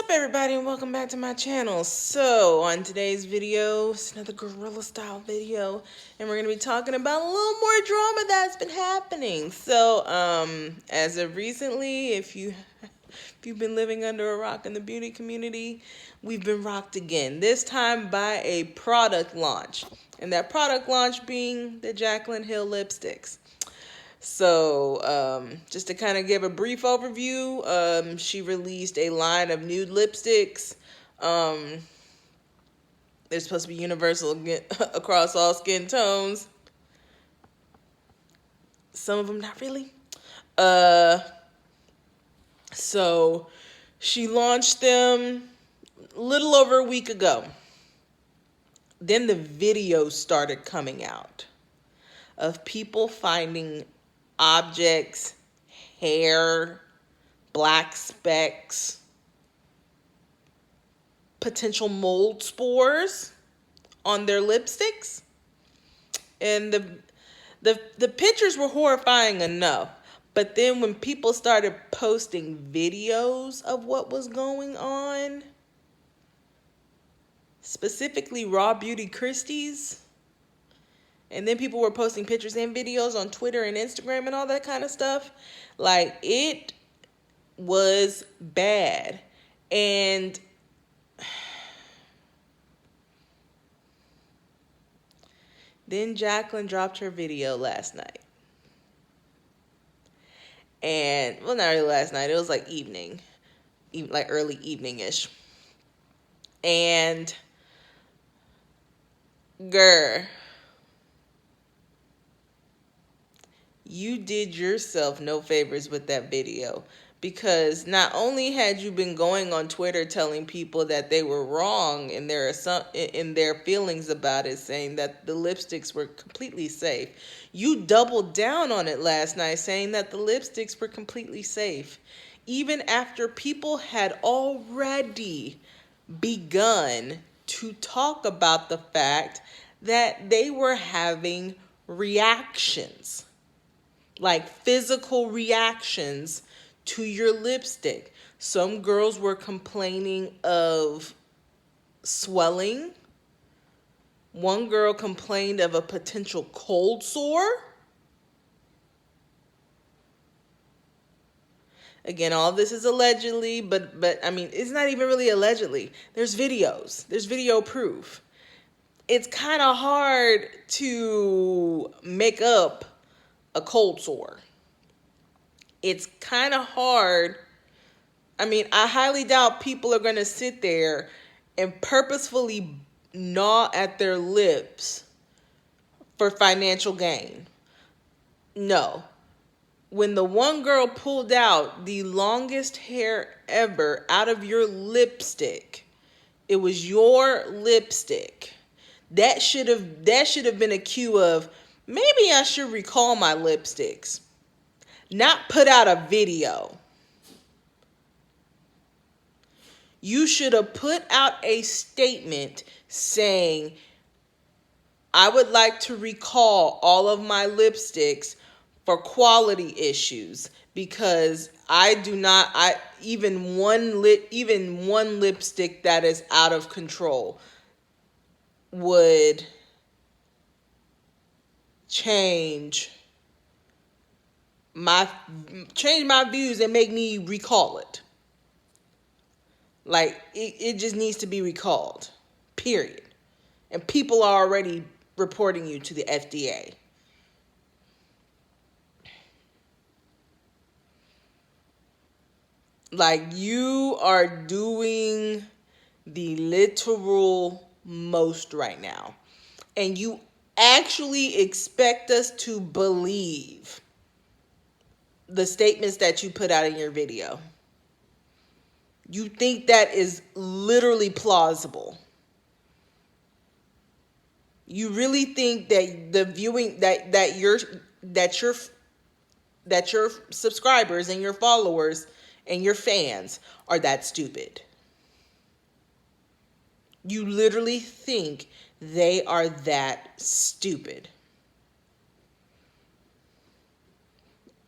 up, everybody, and welcome back to my channel. So on today's video, it's another guerrilla style video, and we're going to be talking about a little more drama that's been happening. So as of recently, if you've been living under a rock in the beauty community, we've been rocked again, this time by a product launch, and that product launch being the Jaclyn Hill lipsticks. So just to kind of give a brief overview, she released a line of nude lipsticks. They're supposed to be universal across all skin tones. Some of them not really. So she launched them a little over a week ago. Then the videos started coming out of people finding objects, hair, black specks, potential mold spores on their lipsticks. And the pictures were horrifying enough. But then when people started posting videos of what was going on, specifically Raw Beauty Christie's, and then people were posting pictures and videos on Twitter and Instagram and all that kind of stuff. Like, it was bad. And then Jaclyn dropped her video last night. And, well, not really last night. It was like evening. Like early evening-ish. And, girl, you did yourself no favors with that video, because not only had you been going on Twitter telling people that they were wrong in their feelings about it, saying that the lipsticks were completely safe, you doubled down on it last night, saying that the lipsticks were completely safe, even after people had already begun to talk about the fact that they were having reactions. Like physical reactions to your lipstick. Some girls were complaining of swelling. One girl complained of a potential cold sore. Again, all this is allegedly, but I mean, it's not even really allegedly. There's videos. There's video proof. It's kind of hard to make up a cold sore. It's kind of hard. I mean, I highly doubt people are going to sit there and purposefully gnaw at their lips for financial gain. No. When the one girl pulled out the longest hair ever out of your lipstick, it was your lipstick. That should have been a cue of, maybe I should recall my lipsticks, not put out a video. You should have put out a statement saying, I would like to recall all of my lipsticks for quality issues, because even one lipstick that is out of control would change my views and make me recall it. Like, it just needs to be recalled, period. And people are already reporting you to the FDA. Like, you are doing the literal most right now. And you actually expect us to believe the statements that you put out in your video. You think that is literally plausible. You really think that the viewing that your subscribers and your followers and your fans are that stupid. You literally think they are that stupid.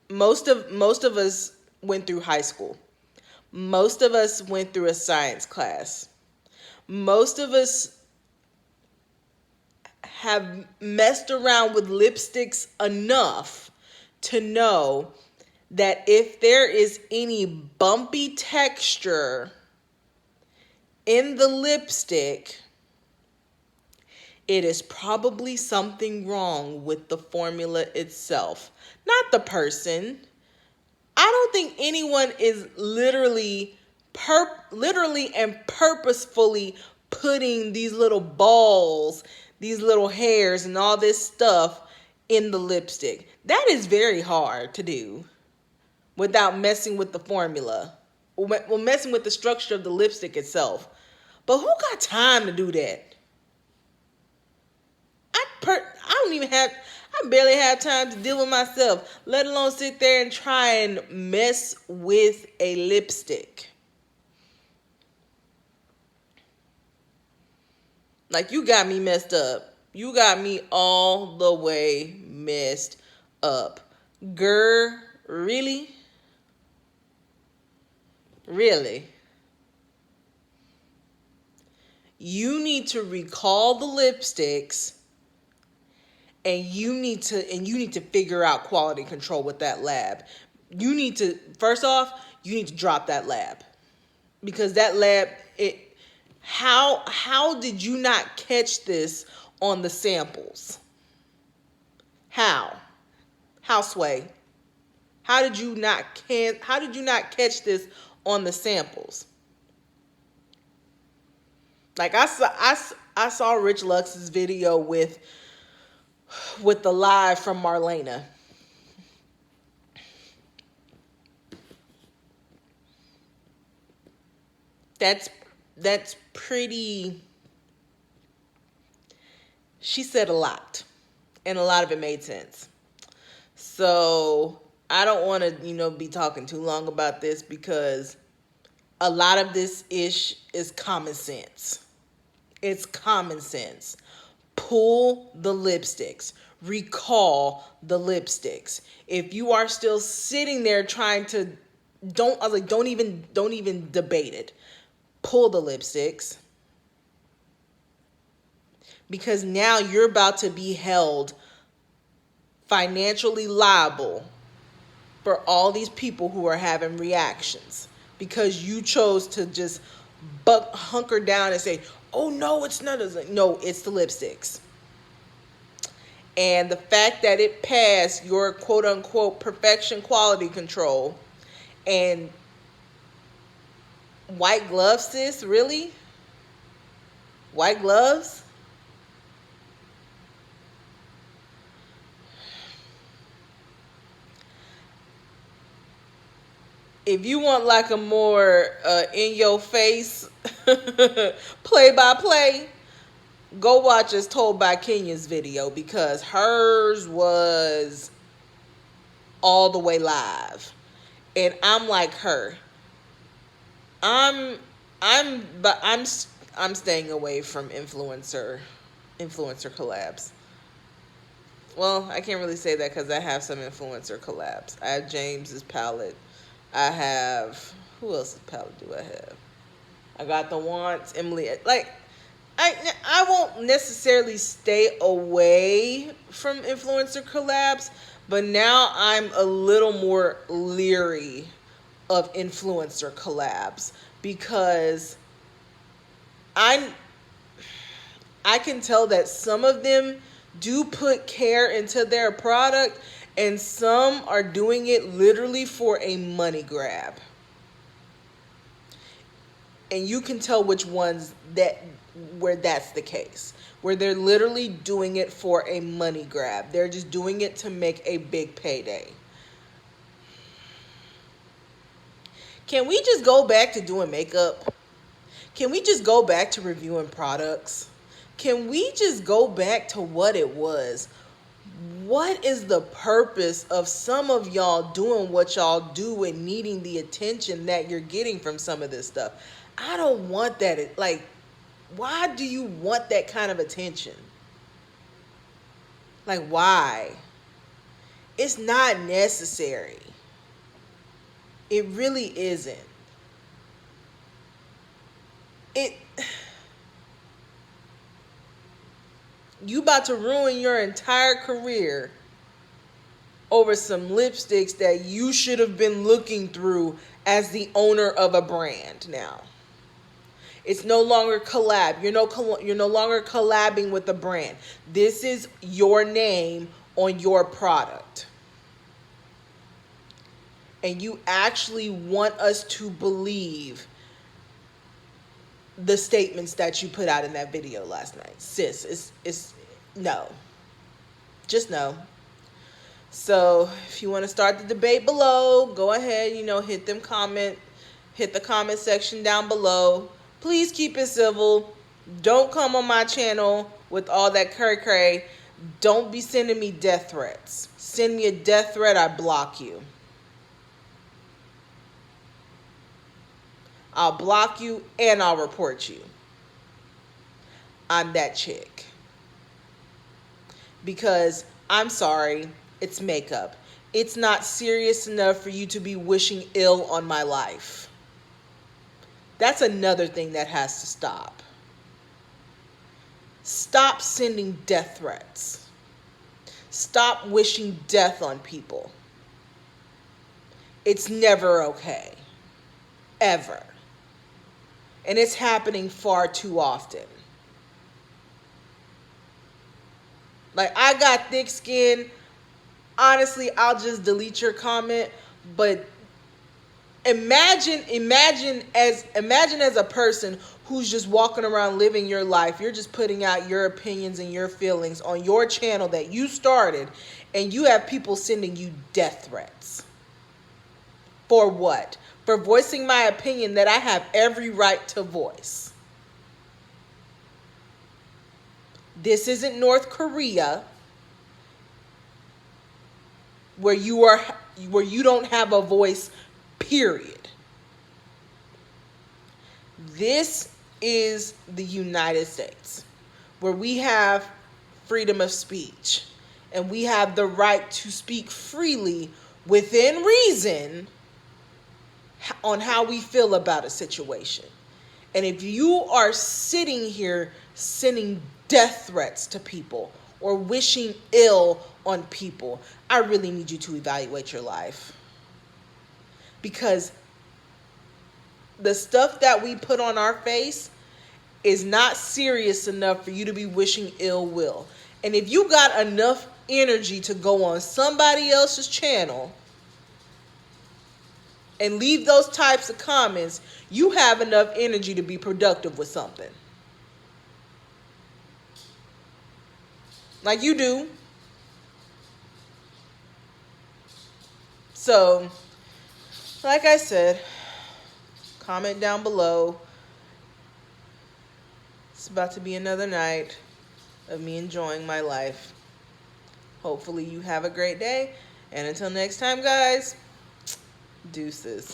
Most of us went through high school. Most of us went through a science class. Most of us have messed around with lipsticks enough to know that if there is any bumpy texture in the lipstick, it is probably something wrong with the formula itself, not the person. I don't think anyone is literally and purposefully putting these little balls, these little hairs and all this stuff in the lipstick. That is very hard to do without messing with the formula. Well, messing with the structure of the lipstick itself. But who got time to do that? I barely have time to deal with myself, let alone sit there and try and mess with a lipstick. Like, you got me messed up. You got me all the way messed up. Girl, really? Really? You need to recall the lipsticks, and you need to figure out quality control with that lab. You need to, first off, you need to drop that lab, because that lab, how did you not catch this on the samples? How Sway? How did you not catch this on the samples? Like, I saw Rich Lux's video with the live from Marlena. That's pretty. She said a lot, and a lot of it made sense. So I don't want to, be talking too long about this, because a lot of this ish is common sense. It's common sense. Pull the lipsticks. Recall the lipsticks. If you are still sitting there trying to, don't even debate it. Pull the lipsticks. Because now you're about to be held financially liable for all these people who are having reactions, because you chose to just hunker down and say, oh no, it's not. No, it's the lipsticks. And the fact that it passed your quote unquote perfection quality control, and white gloves, sis, really? White gloves? If you want like a more in your face play by play, go watch As Told by Kenya's video, because hers was all the way live. And I'm like her. I'm staying away from influencer collabs. Well, I can't really say that, because I have some influencer collabs. I have James's palette. I have, who else's palette do I have? I got the Wants, Emily. Like, I won't necessarily stay away from influencer collabs, but now I'm a little more leery of influencer collabs, because I can tell that some of them do put care into their product, and some are doing it literally for a money grab. And you can tell which ones where that's the case, where they're literally doing it for a money grab. They're just doing it to make a big payday. Can we just go back to doing makeup? Can we just go back to reviewing products? Can we just go back to what it was? What is the purpose of some of y'all doing what y'all do and needing the attention that you're getting from some of this stuff? I don't want that. Like, why do you want that kind of attention? Like, why? It's not necessary. It really isn't. it you about to ruin your entire career over some lipsticks that you should have been looking through as the owner of a brand now. It's no longer collab. You're no longer collabing with the brand. This is your name on your product. And you actually want us to believe the statements that you put out in that video last night. Sis, it's no. Just no. So if you want to start the debate below, go ahead, hit the comment section down below. Please keep it civil. Don't come on my channel with all that cray. Don't be sending me death threats. Send me a death threat, I block you. I'll block you and I'll report you. I'm that chick. Because, I'm sorry, it's makeup. It's not serious enough for you to be wishing ill on my life. That's another thing that has to stop. Stop sending death threats. Stop wishing death on people. It's never okay. Ever. And it's happening far too often. Like, I got thick skin. Honestly, I'll just delete your comment. But imagine as a person who's just walking around living your life. You're just putting out your opinions and your feelings on your channel that you started, and you have people sending you death threats. For what? For voicing my opinion that I have every right to voice. This isn't North Korea, where you don't have a voice, period. This is the United States, where we have freedom of speech, and we have the right to speak freely within reason on how we feel about a situation. And if you are sitting here sending death threats to people or wishing ill on people, I really need you to evaluate your life. Because the stuff that we put on our face is not serious enough for you to be wishing ill will. And if you got enough energy to go on somebody else's channel and leave those types of comments, you have enough energy to be productive with something. Like you do. So, like I said, comment down below. It's about to be another night of me enjoying my life. Hopefully you have a great day. And until next time, guys, deuces.